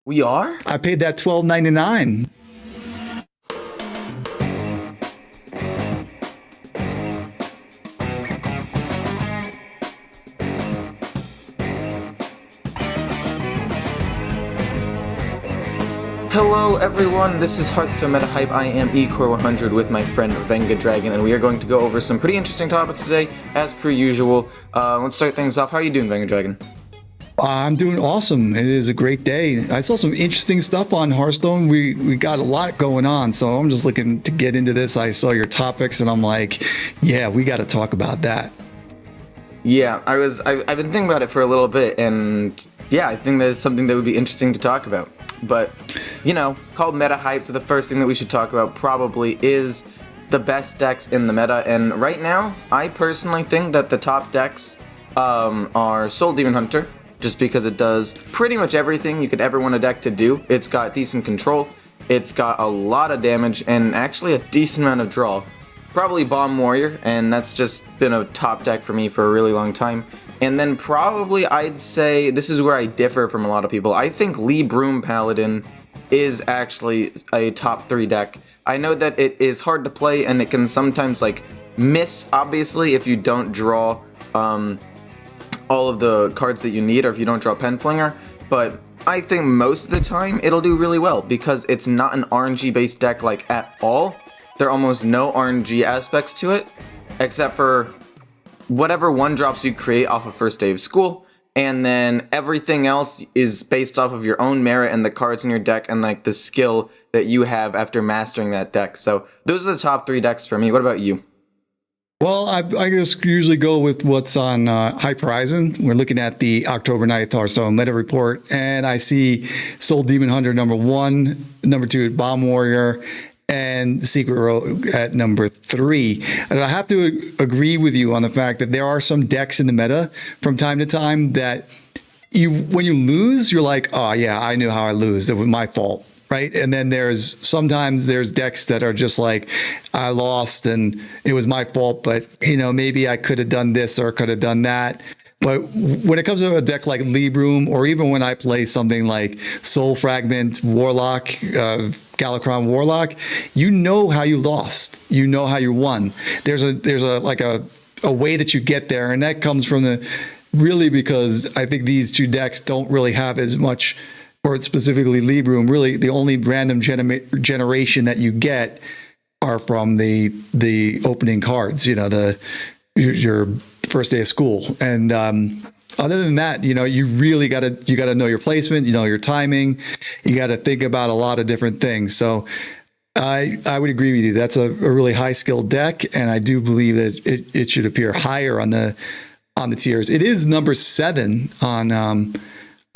We are? I paid that $12.99. Hello everyone, this is Hearthstone Meta Hype. I am eCore100 with my friend Venga Dragon, and we are going to go over some pretty interesting topics today, as per usual. Let's start things off. How are you doing, Venga Dragon? I'm doing awesome. It is a great day. I saw some interesting stuff on Hearthstone. We got a lot going on, so I'm just looking to get into this. I saw your topics, and I'm like, yeah, we got to talk about that. Yeah, I've been thinking about it for a little bit, and yeah, I think that it's something that would be interesting to talk about. But, you know, called Meta Hype, so the first thing that we should talk about probably is the best decks in the meta. And right now, I personally think that the top decks are Soul Demon Hunter, just because it does pretty much everything you could ever want a deck to do. It's got decent control, it's got a lot of damage, and actually a decent amount of draw. Probably Bomb Warrior, and that's just been a top deck for me for a really long time. And then probably I'd say, this is where I differ from a lot of people, I think Lee Broom Paladin is actually a top 3 deck. I know that it is hard to play and it can sometimes like miss, obviously, if you don't draw all of the cards that you need, or if you don't draw Penflinger, but I think most of the time it'll do really well because it's not an RNG based deck like at all. There are almost no RNG aspects to it, except for whatever 1-drops you create off of first day of school, and then everything else is based off of your own merit and the cards in your deck and like the skill that you have after mastering that deck. So those are the top 3 decks for me. What about you? Well, I just usually go with what's on Horizen. We're looking at the October 9th Hearthstone Meta Report, and I see Soul Demon Hunter number 1, number 2 Bomb Warrior, and Secret Rogue at number 3. And I have to agree with you on the fact that there are some decks in the meta from time to time that when you lose, you're like, oh yeah, I knew how I lose. It was my fault, right? And then sometimes there's decks that are just like, I lost and it was my fault, but maybe I could have done this or could have done that. But when it comes to a deck like Lee Broom, or even when I play something like Soul Fragment, Warlock, Galakron Warlock, you know how you lost. You know how you won. There's a way that you get there, and that comes from really because I think these two decks don't really have as much, or specifically Lee Broom, really the only random generation that you get are from the opening cards, your first day of school. And other than that, you really got to know your placement, your timing. You got to think about a lot of different things. So I would agree with you. That's a really high skill deck, and I do believe that it should appear higher on the tiers. It is number 7 on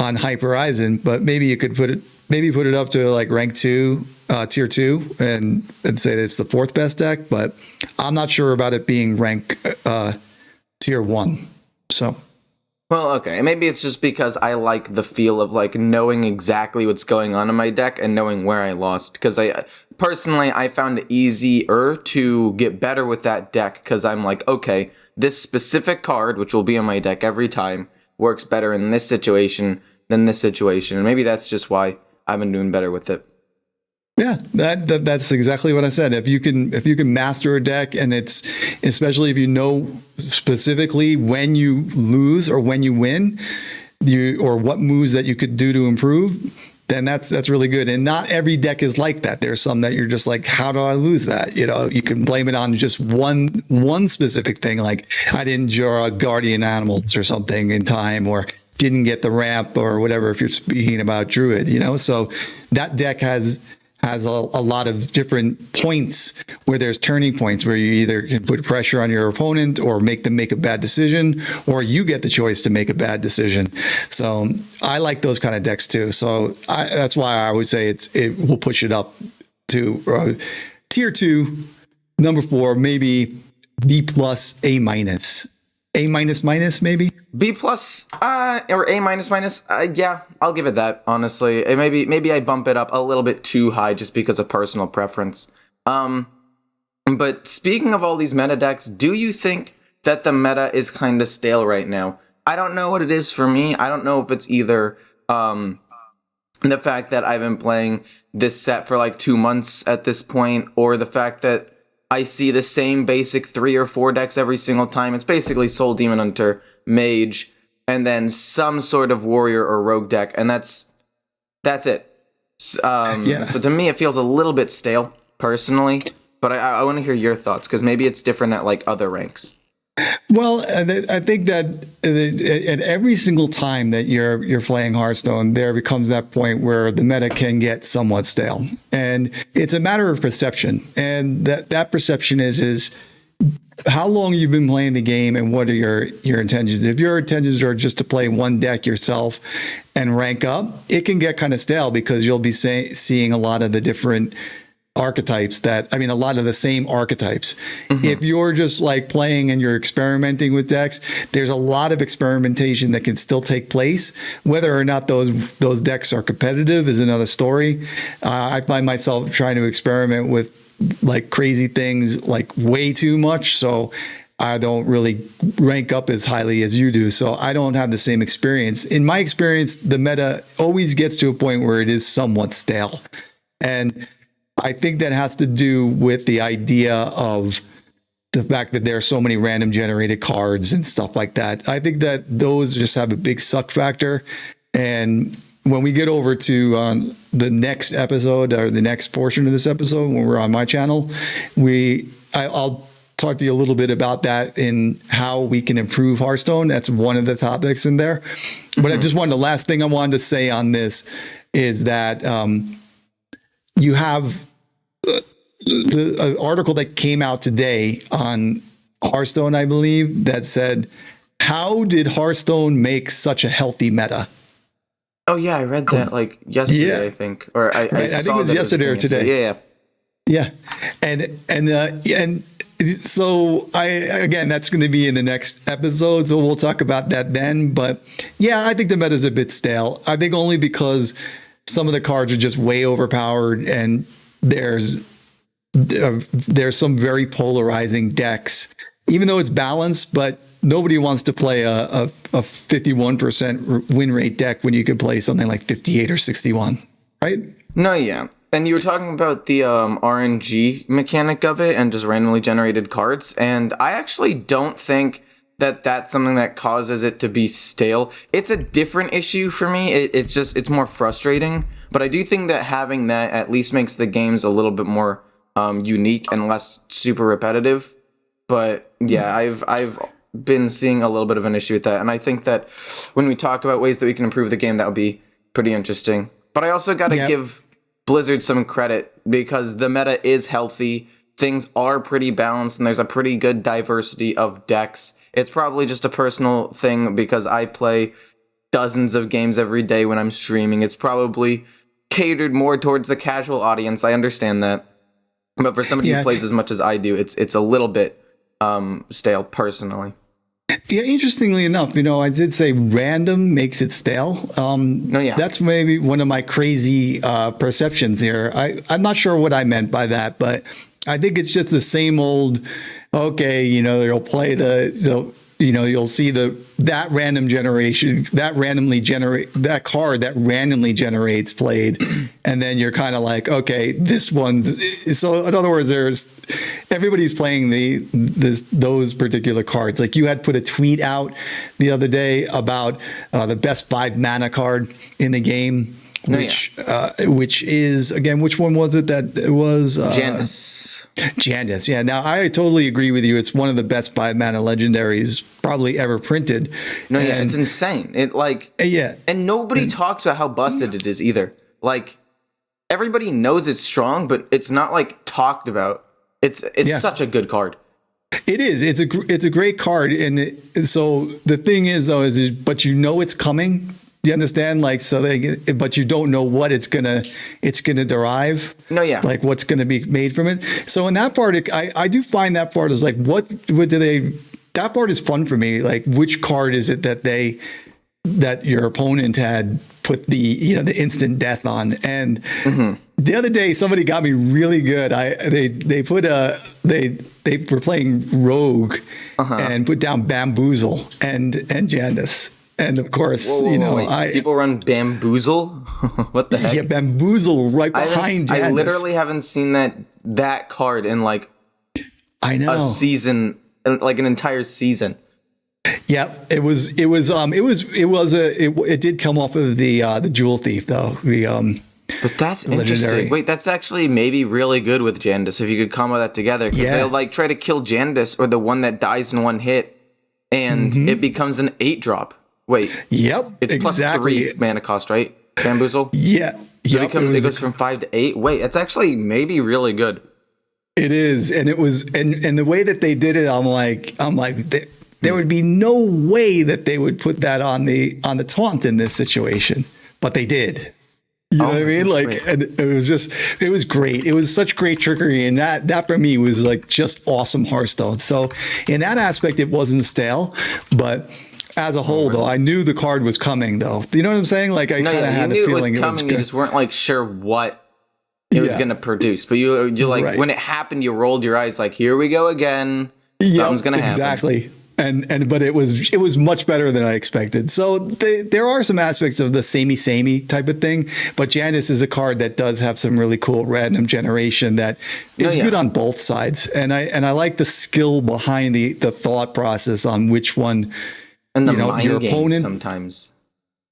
Hype Horizen, but maybe you could put it up to like rank 2, tier 2, and say that it's the 4th best deck. But I'm not sure about it being rank tier 1. So, well, okay, maybe it's just because I like the feel of like knowing exactly what's going on in my deck and knowing where I lost, because I found it easier to get better with that deck, because I'm like, okay, this specific card, which will be on my deck every time, works better in this situation than this situation, and maybe that's just why I've been doing better with it. Yeah, that's exactly what I said. If you can master a deck, and it's especially if you know specifically when you lose or when you win, or what moves that you could do to improve, then that's really good. And not every deck is like that. There's some that you're just like, how do I lose that? You can blame it on just one specific thing, like I didn't draw guardian animals or something in time, or didn't get the ramp or whatever, if you're speaking about Druid, so that deck has a lot of different points where there's turning points where you either can put pressure on your opponent or make them make a bad decision, or you get the choice to make a bad decision. So I like those kind of decks too. So that's why I would say it will push it up to tier 2, number 4, maybe B+, A-, A-, maybe B+, or A-. Yeah, I'll give it that, honestly. Maybe I bump it up a little bit too high just because of personal preference. But speaking of all these meta decks, do you think that the meta is kind of stale right now? I don't know what it is for me. I don't know if it's either the fact that I've been playing this set for like 2 months at this point, or the fact that I see the same basic 3 or 4 decks every single time. It's basically Soul Demon Hunter, Mage, and then some sort of Warrior or Rogue deck, and that's it. So to me, it feels a little bit stale, personally, but I want to hear your thoughts, because maybe it's different at like other ranks. Well, I think that at every single time that you're playing Hearthstone, there becomes that point where the meta can get somewhat stale, and it's a matter of perception. And that perception is how long you've been playing the game and what are your intentions. If your intentions are just to play one deck yourself and rank up, it can get kind of stale because you'll be seeing a lot of the different archetypes a lot of the same archetypes. Mm-hmm. If you're just like playing and you're experimenting with decks, there's a lot of experimentation that can still take place. Whether or not those decks are competitive is another story. I find myself trying to experiment with like crazy things like way too much. So I don't really rank up as highly as you do. So I don't have the same experience. In my experience, the meta always gets to a point where it is somewhat stale. And I think that has to do with the idea of the fact that there are so many random generated cards and stuff like that. I think that those just have a big suck factor. And when we get over to the next episode or the next portion of this episode, when we're on my channel, I'll talk to you a little bit about that in how we can improve Hearthstone. That's one of the topics in there. But I just wanted, the last thing I wanted to say on this is that you have the article that came out today on Hearthstone, I believe, that said, how did Hearthstone make such a healthy meta? Oh yeah, I read that like yesterday, I think, or I think it was yesterday or today. Yeah. And so again, that's going to be in the next episode, so we'll talk about that then. But yeah, I think the meta is a bit stale. I think only because some of the cards are just way overpowered, and there's some very polarizing decks, even though it's balanced, but nobody wants to play a 51% win rate deck when you can play something like 58 or 61, right? No, yeah. And you were talking about the RNG mechanic of it and just randomly generated cards, and I actually don't think that that's something that causes it to be stale. It's a different issue for me. It's more frustrating, but I do think that having that at least makes the games a little bit more unique and less super repetitive. But yeah, I've been seeing a little bit of an issue with that, and I think that when we talk about ways that we can improve the game, that would be pretty interesting. But I also got to give Blizzard some credit, because the meta is healthy, things are pretty balanced, and there's a pretty good diversity of decks. It's probably just a personal thing because I play dozens of games every day when I'm streaming. It's probably catered more towards the casual audience, I understand that. But for somebody who plays as much as I do, it's a little bit stale, personally. Yeah, interestingly enough, I did say random makes it stale. That's maybe one of my crazy perceptions here. I'm not sure what I meant by that, but I think it's just the same old, okay, they'll play you'll see that random generation, that card that randomly generates played, and then you're kind of like, okay, this one's, so in other words, everybody's playing those particular cards. Like you had put a tweet out the other day about the best 5 mana card in the game, which is, again, which one was it? That it was Jandis. Yeah. Now I totally agree with you. It's one of the best 5 mana legendaries probably ever printed. It's insane. And nobody talks about how busted it is either. Like, everybody knows it's strong, but it's not like talked about. It's such a good card. It is. It's a great card, and so the thing is though but it's coming. Do you understand? Like, but you don't know what it's gonna derive. Like what's gonna be made from it. So in that part, I do find that part is like, what do they? That part is fun for me. Like, which card is it that your opponent had put the instant death on? And the other day, somebody got me really good. They were playing Rogue and put down Bamboozle and Jandis. And of course, wait. People run Bamboozle? What the heck? Yeah, Bamboozle right behind Janice. I literally haven't seen that card in like a season, like an entire season. Yeah, it did come off of the Jewel Thief though. But that's interesting. Wait, that's actually maybe really good with Jandis if you could combo that together, because they'll like try to kill Jandis or the one that dies in one hit, and it becomes an 8-drop. Wait. Yep. It's exactly. +3 mana cost, right? Bamboozle? Yeah. So it goes from 5 to 8. Wait, that's actually maybe really good. It is, and it was, and the way that they did it, I'm like, there would be no way that they would put that on the taunt in this situation, but they did. You know what I mean? Like, and it was great. It was such great trickery, and that for me was like just awesome Hearthstone. So in that aspect, it wasn't stale, but as a whole, though, I knew the card was coming, though. You know what I'm saying? Like, I kind of had a feeling it was coming. You just weren't like sure what it was going to produce. But you like when it happened, you rolled your eyes like, here we go again. Something's going to happen. Exactly. But it was much better than I expected. So there are some aspects of the samey type of thing, but Janice is a card that does have some really cool random generation that is good on both sides, and I like the skill behind the thought process on which one. And the mind games sometimes.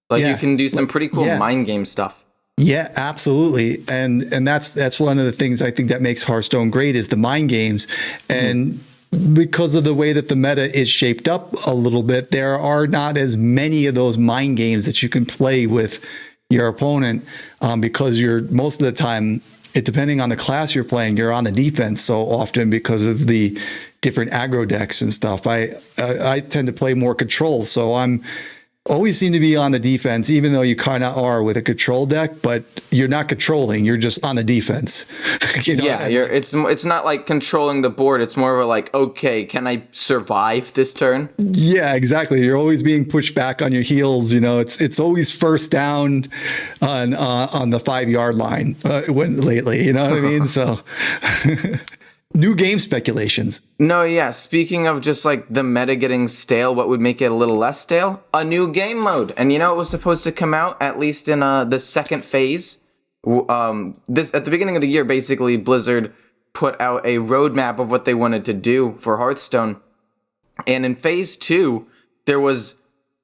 Like you can do some pretty cool mind game stuff. Yeah, absolutely. And that's one of the things I think that makes Hearthstone great is the mind games. And because of the way that the meta is shaped up a little bit, there are not as many of those mind games that you can play with your opponent, because you're most of the time, depending on the class you're playing, you're on the defense so often because of the different aggro decks and stuff. I tend to play more control, so I'm always seem to be on the defense, even though you kind of are with a control deck, but you're not controlling, you're just on the defense. It's not like controlling the board, it's more of a like, okay, can I survive this turn? Yeah, exactly. You're always being pushed back on your heels, it's always first down on the 5-yard line lately, you know what I mean? So new game speculations. No, yeah. Speaking of just like the meta getting stale, what would make it a little less stale? A new game mode. And it was supposed to come out at least in the second phase. This at the beginning of the year, basically, Blizzard put out a roadmap of what they wanted to do for Hearthstone. And in phase 2, there was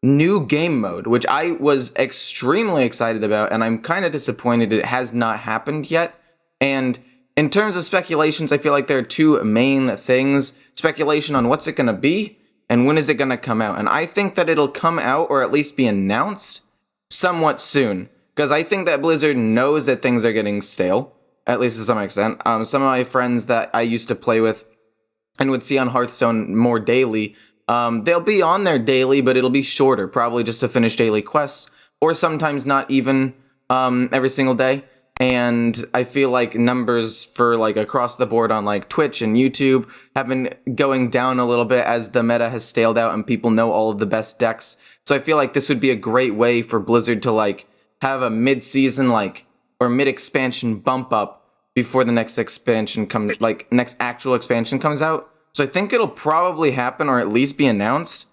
new game mode, which I was extremely excited about, and I'm kind of disappointed it has not happened yet. And in terms of speculations, I feel like there are two main things. Speculation on what's it going to be and when is it going to come out. And I think that it'll come out or at least be announced somewhat soon. Because I think that Blizzard knows that things are getting stale, at least to some extent. Some of my friends that I used to play with and would see on Hearthstone more daily, they'll be on there daily, but it'll be shorter, probably just to finish daily quests, or sometimes not even every single day. And I feel like numbers for like across the board on like Twitch and YouTube have been going down a little bit as the meta has staled out and people know all of the best decks. So I feel like this would be a great way for Blizzard to like have a mid-season or mid-expansion bump up before the next expansion comes, like next actual expansion comes out. So I think it'll probably happen or at least be announced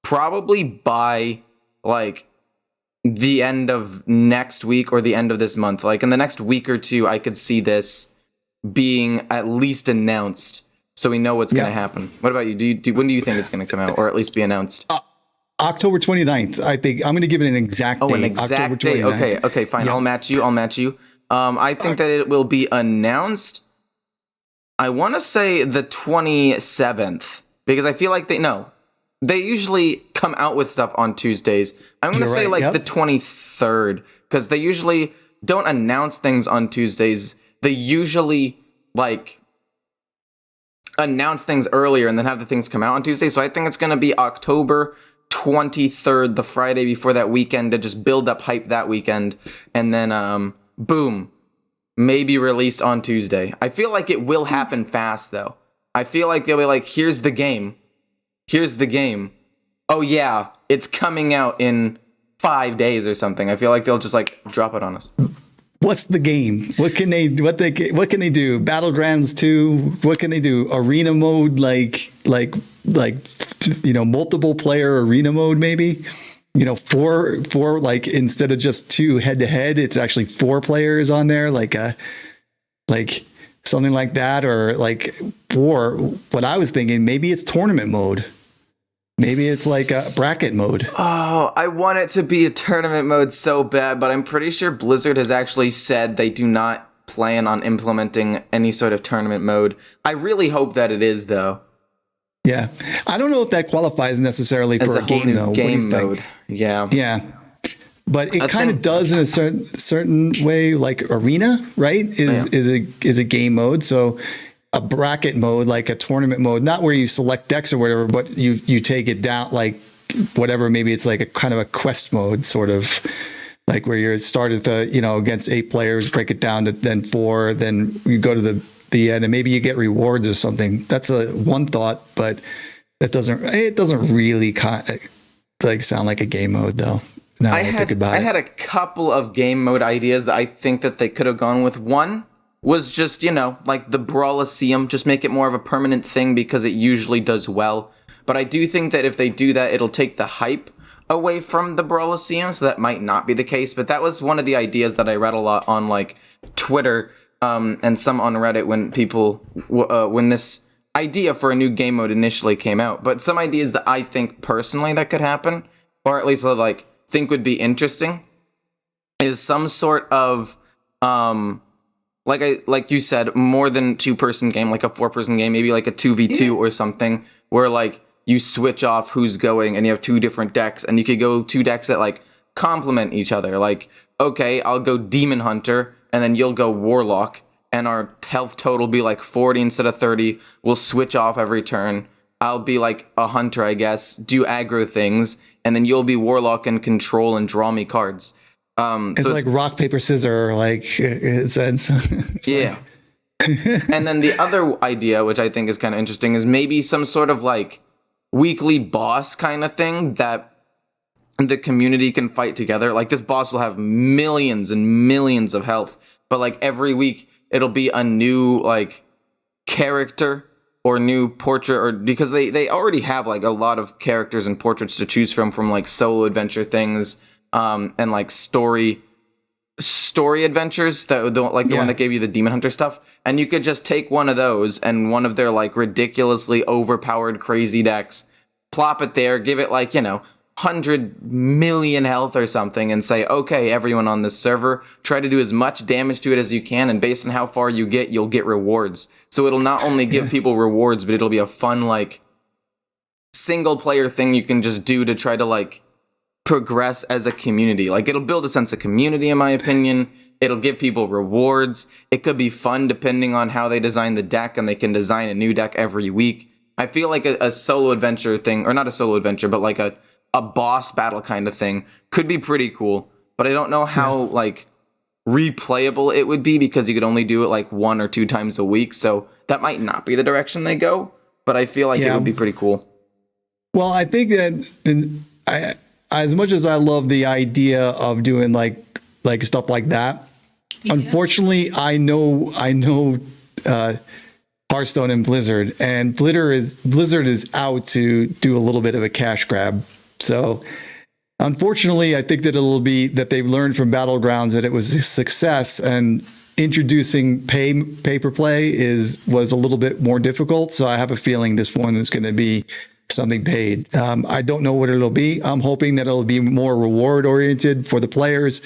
probably by like the end of next week or the end of this month. Like in the next week or two, I could see this being at least announced so we know what's going to happen. What about you? When do you think it's going to come out or at least be announced? October 29th. I think I'm going to give it an exact date. Oh, an exact date. Okay, fine. Yeah. I'll match you. I think that it will be announced. I want to say the 27th because I feel like they usually come out with stuff on Tuesdays. I'm going to say the 23rd because they usually don't announce things on Tuesdays. They usually announce things earlier and then have the things come out on Tuesday. So I think it's going to be October 23rd, the Friday before that weekend, to just build up hype that weekend. And then, boom, maybe released on Tuesday. I feel like it will happen fast, though. I feel like they'll be like, here's the game. Oh, yeah, it's coming out in 5 days or something. I feel like they'll just drop it on us. What's the game? What can they do? Battlegrounds 2? What can they do? Arena mode, multiple player arena mode, maybe? four, like instead of just two head to head, it's actually four players on there, like something like that, or like four. What I was thinking, maybe it's tournament mode. Maybe it's like a bracket mode. Oh, I want it to be a tournament mode so bad, but I'm pretty sure Blizzard has actually said they do not plan on implementing any sort of tournament mode. I really hope that it is, though. Yeah. I don't know if that qualifies necessarily for a game, though. Game mode. Yeah. Yeah. But it kind of does in a certain way, like Arena, right? Is a game mode. So a bracket mode, like a tournament mode, not where you select decks or whatever, but you take it down, like whatever. Maybe it's like a kind of a quest mode, sort of like where you start at against 8 players, break it down to then 4, then you go to the end, and maybe you get rewards or something. That's one thought, but it doesn't really sound like a game mode, though. No, I had a couple of game mode ideas that I think that they could have gone with. One was just, like the Brawliseum, just make it more of a permanent thing because it usually does well. But I do think that if they do that, it'll take the hype away from the Brawliseum, so that might not be the case. But that was one of the ideas that I read a lot on like Twitter and some on Reddit when this idea for a new game mode initially came out. But some ideas that I think personally that could happen, or at least like think would be interesting, is some sort of like you said, more than 2-person game, like a 4-person game, maybe like a 2v2 or something, where like you switch off who's going and you have 2 different decks, and you could go 2 decks that like complement each other. Like, okay, I'll go Demon Hunter and then you'll go Warlock, and our health total be like 40 instead of 30. We'll switch off every turn. I'll be like a hunter, I guess, do aggro things, and then you'll be Warlock and control and draw me cards. It's like rock, paper, scissor, like it says. Yeah. And then the other idea, which I think is kind of interesting, is maybe some sort of like weekly boss kind of thing that the community can fight together. Like this boss will have millions and millions of health, but like every week it'll be a new like character or new portrait, or because they already have like a lot of characters and portraits to choose from like solo adventure things and like story adventures, the one that gave you the Demon Hunter stuff. And you could just take one of those and one of their like ridiculously overpowered crazy decks, plop it there, give it like 100 million health or something, and say, okay, everyone on this server, try to do as much damage to it as you can, and based on how far you get, you'll get rewards. So it'll not only give people rewards, but it'll be a fun like single player thing you can just do to try to like progress as a community. Like it'll build a sense of community, in my opinion. It'll give people rewards. It could be fun depending on how they design the deck, and they can design a new deck every week. I feel like a solo adventure thing, or not a solo adventure, but like a boss battle kind of thing could be pretty cool. But I don't know how like replayable it would be, because you could only do it like 1 or 2 times a week. So that might not be the direction they go, but I feel like it would be pretty cool. Well, I think that as much as I love the idea of doing like stuff like that, unfortunately, I know Hearthstone and Blizzard is out to do a little bit of a cash grab. So unfortunately, I think that it'll be that they've learned from Battlegrounds that it was a success, and introducing pay per play was a little bit more difficult. So I have a feeling this one is going to be something paid. I don't know what it'll be. I'm hoping that it'll be more reward oriented for the players.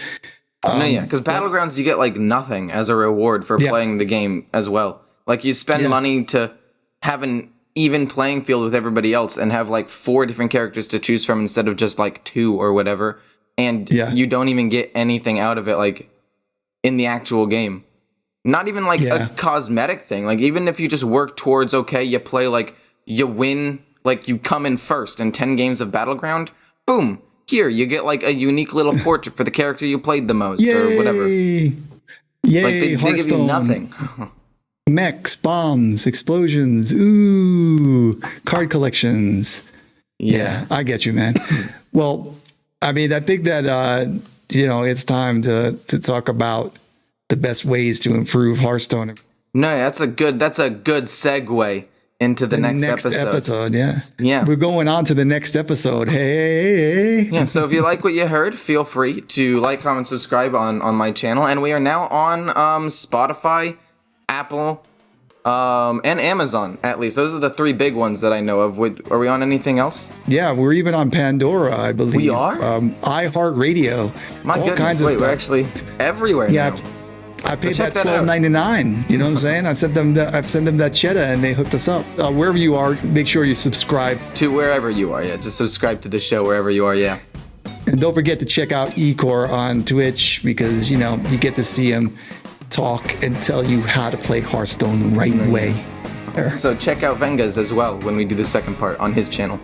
Because Battlegrounds, you get like nothing as a reward for playing the game as well. Like you spend money to have an even playing field with everybody else and have like 4 different characters to choose from instead of just like 2 or whatever. And you don't even get anything out of it, like in the actual game. Not even like a cosmetic thing. Like even if you just work towards, okay, you play like you win, like you come in first in 10 games of Battleground, boom, here you get like a unique little portrait for the character you played the most. Yay! Or whatever. Yay, like they give you nothing. Mechs, bombs, explosions, ooh, card collections. Yeah, I get you, man. Well, I mean, I think that it's time to talk about the best ways to improve Hearthstone. No, that's a good segue into the next episode. Yeah. We're going on to the next episode. Hey. Yeah, so if you like what you heard, feel free to like, comment, subscribe on my channel. And we are now on Spotify, Apple, and Amazon, at least. Those are the 3 big ones that I know of. Are we on anything else? Yeah, we're even on Pandora, I believe. We are? iHeartRadio. My all goodness, kinds of stuff. We're actually everywhere now. I paid that $12.99. You know what I'm saying? I've sent them that cheddar, and they hooked us up. Wherever you are, make sure you subscribe. To wherever you are, yeah. Just subscribe to the show wherever you are, yeah. And don't forget to check out Ecor on Twitch, because, you get to see him talk and tell you how to play Hearthstone the right way. So check out Venga's as well when we do the second part on his channel.